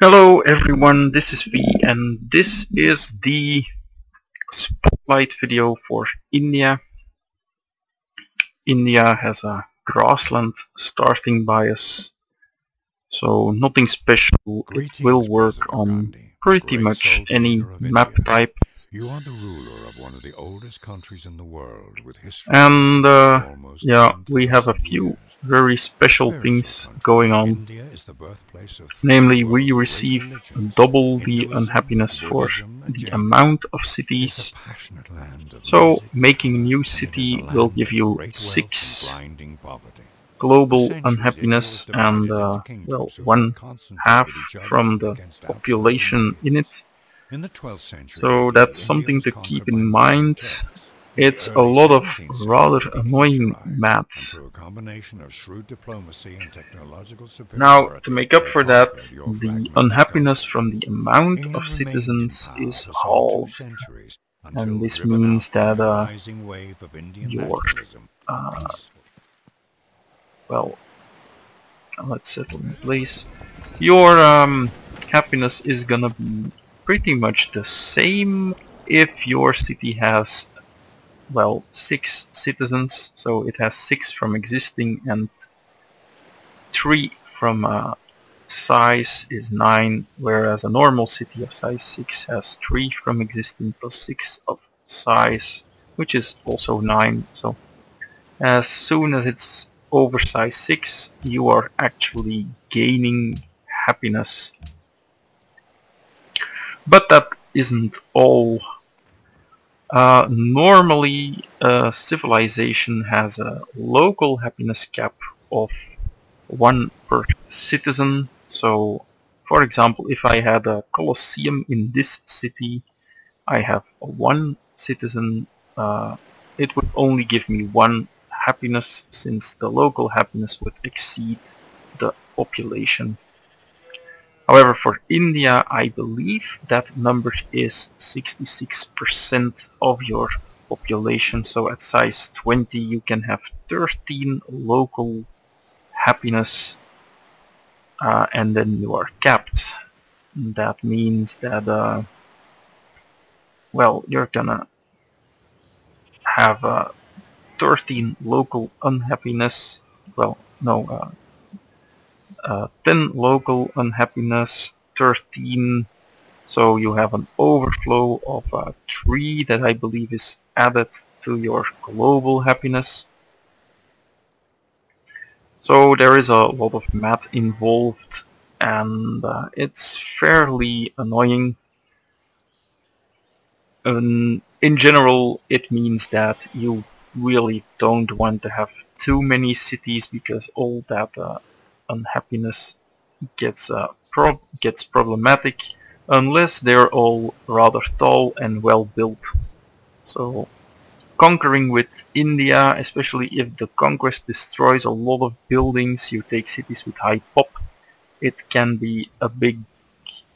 Hello everyone, this is V and this is the spotlight video for India. India has a grassland starting bias, so nothing special. It will work on pretty much any map type. You are the ruler of one of the oldest countries in the world, with history And almost yeah, we have a 10,000 few years. very special things going on. India is the birthplace of three Namely, of the we world's receive great religions, double the Hinduism, unhappiness for Buddhism, and the Jainism. amount of It is a cities. passionate land of So music, making a new and it is city a will land give of you great wealth 6 and blinding poverty. For global centuries, India was unhappiness and divided into well, kingdoms who one fought half constantly with each other from the against outside population in invaders. it. In the 12th century So AD, that's India something was to conquered keep by in Muslim mind. Turks. In It's the a early lot of 17th rather century, the English annoying arrived, and maths. through a combination of shrewd diplomacy and technological Now, to superiority, make up they for that, conquered your the fragmented unhappiness country. from the amount of England remained in citizens power is for some 2 halved. centuries until And this driven means out by that a rising wave of Indian your nationalism. uh, well, let's settle in place. Your happiness is gonna be pretty much the same if your city has, well, 6 citizens, so it has 6 from existing and 3 from size is 9, whereas a normal city of size 6 has 3 from existing plus 6 of size, which is also 9. So as soon as it's over size 6, you are actually gaining happiness. But that isn't all. Normally, civilization has a local happiness cap of 1 per citizen. So, for example, if I had a Colosseum in this city, I have 1 citizen. It would only give me 1 happiness, since the local happiness would exceed the population. However, for India, I believe that number is 66% of your population. So at size 20 you can have 13 local happiness, and then you are capped. That means that well, you're gonna have 13 local unhappiness. Well, no, 10 local unhappiness, 13. So you have an overflow of 3 that I believe is added to your global happiness. So there is a lot of math involved, and it's fairly annoying. In general, it means that you really don't want to have too many cities, because all that unhappiness gets problematic unless they're all rather tall and well built. So conquering with India, especially if the conquest destroys a lot of buildings, you take cities with high pop, it can be a big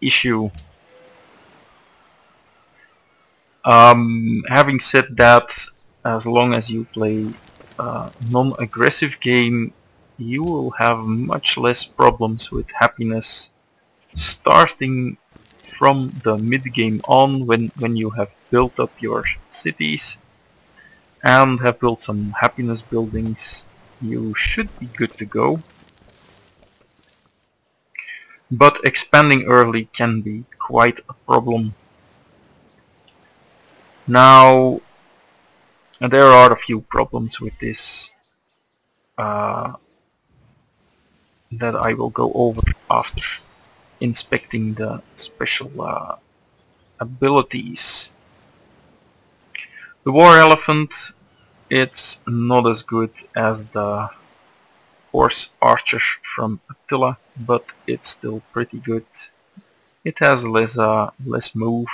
issue. Having said that, as long as you play a non-aggressive game, you will have much less problems with happiness starting from the mid-game on, when you have built up your cities and have built some happiness buildings. You should be good to go. But expanding early can be quite a problem. Now, there are a few problems with this that I will go over after inspecting the special abilities. The War Elephant, it's not as good as the Horse Archer from Attila, but it's still pretty good. It has less move,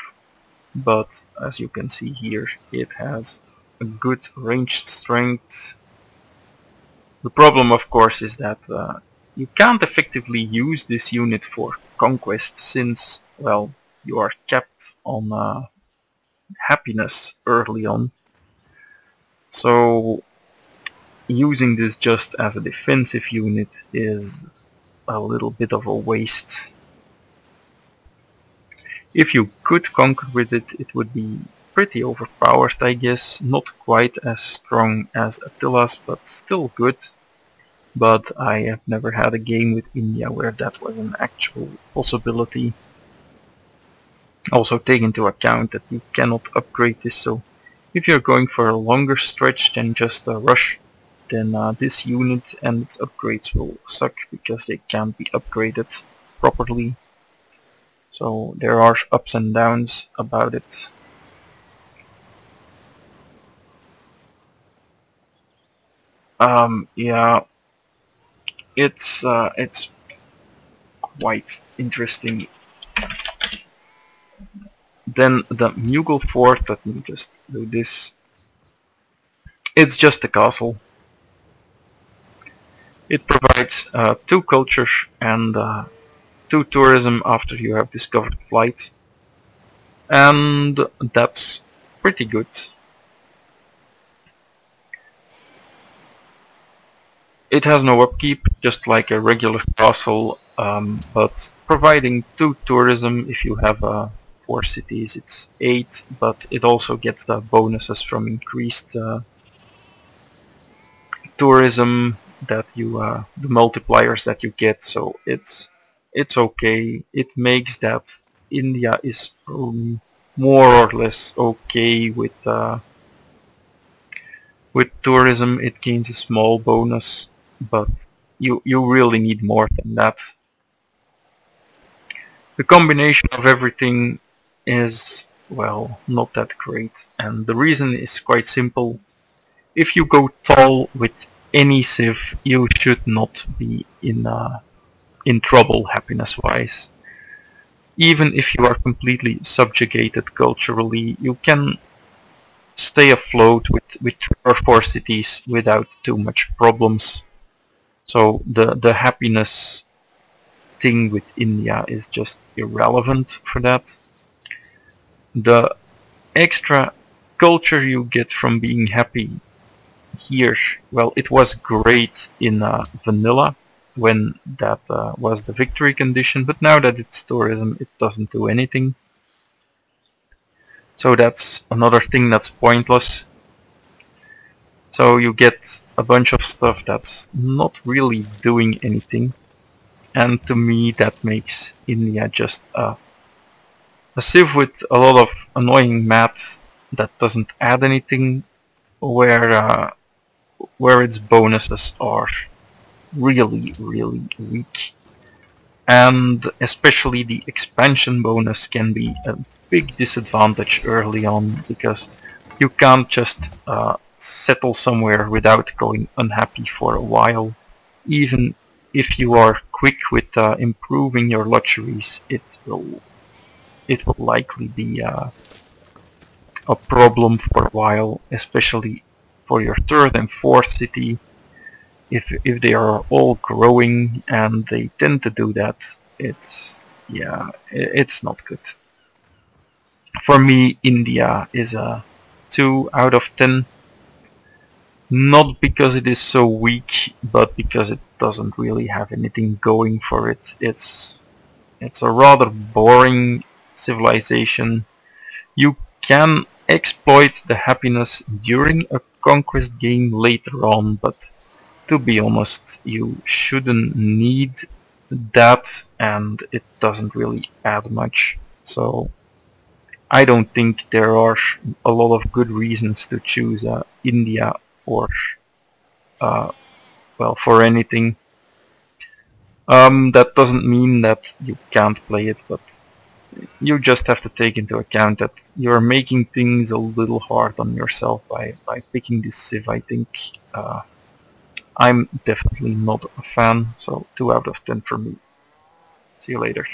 but as you can see here, it has a good ranged strength. The problem, of course, is that you can't effectively use this unit for conquest, since, well, you are capped on happiness early on. So using this just as a defensive unit is a little bit of a waste. If you could conquer with it, it would be pretty overpowered, I guess. Not quite as strong as Attila's, but still good. But I have never had a game with India where that was an actual possibility. Also take into account that you cannot upgrade this, so if you're going for a longer stretch than just a rush, then this unit and its upgrades will suck because they can't be upgraded properly. So there are ups and downs about it. Yeah, it's quite interesting. Then the Mughal Fort, let me just do this. It's just a castle. It provides 2 cultures and 2 tourism after you have discovered flight. And that's pretty good. It has no upkeep, just like a regular castle, but providing 2 tourism. If you have 4 cities, it's 8, but it also gets the bonuses from increased tourism that you, the multipliers that you get. So it's okay. It makes that India is more or less okay with tourism. It gains a small bonus, but you really need more than that. The combination of everything is, well, not that great, and the reason is quite simple. If you go tall with any civ, you should not be in trouble happiness-wise. Even if you are completely subjugated culturally, you can stay afloat with 3 or 4 cities without too much problems. So the happiness thing with India is just irrelevant for that. The extra culture you get from being happy here, well, it was great in vanilla when that was the victory condition, but now that it's tourism, it doesn't do anything. So that's another thing that's pointless. So you get a bunch of stuff that's not really doing anything, and to me that makes India just a civ with a lot of annoying math that doesn't add anything, where its bonuses are really weak, and especially the expansion bonus can be a big disadvantage early on, because you can't just settle somewhere without going unhappy for a while. Even if you are quick with improving your luxuries, it will likely be a problem for a while, especially for your 3rd and 4th city. If they are all growing, and they tend to do that, it's not good. For me, India is a 2 out of 10. Not because it is so weak, but because it doesn't really have anything going for it. It's a rather boring civilization. You can exploit the happiness during a conquest game later on, but to be honest, you shouldn't need that, and it doesn't really add much. So I don't think there are a lot of good reasons to choose India or well, for anything. That doesn't mean that you can't play it, but you just have to take into account that you're making things a little hard on yourself by picking this civ. I think I'm definitely not a fan, so 2 out of 10 for me. See you later.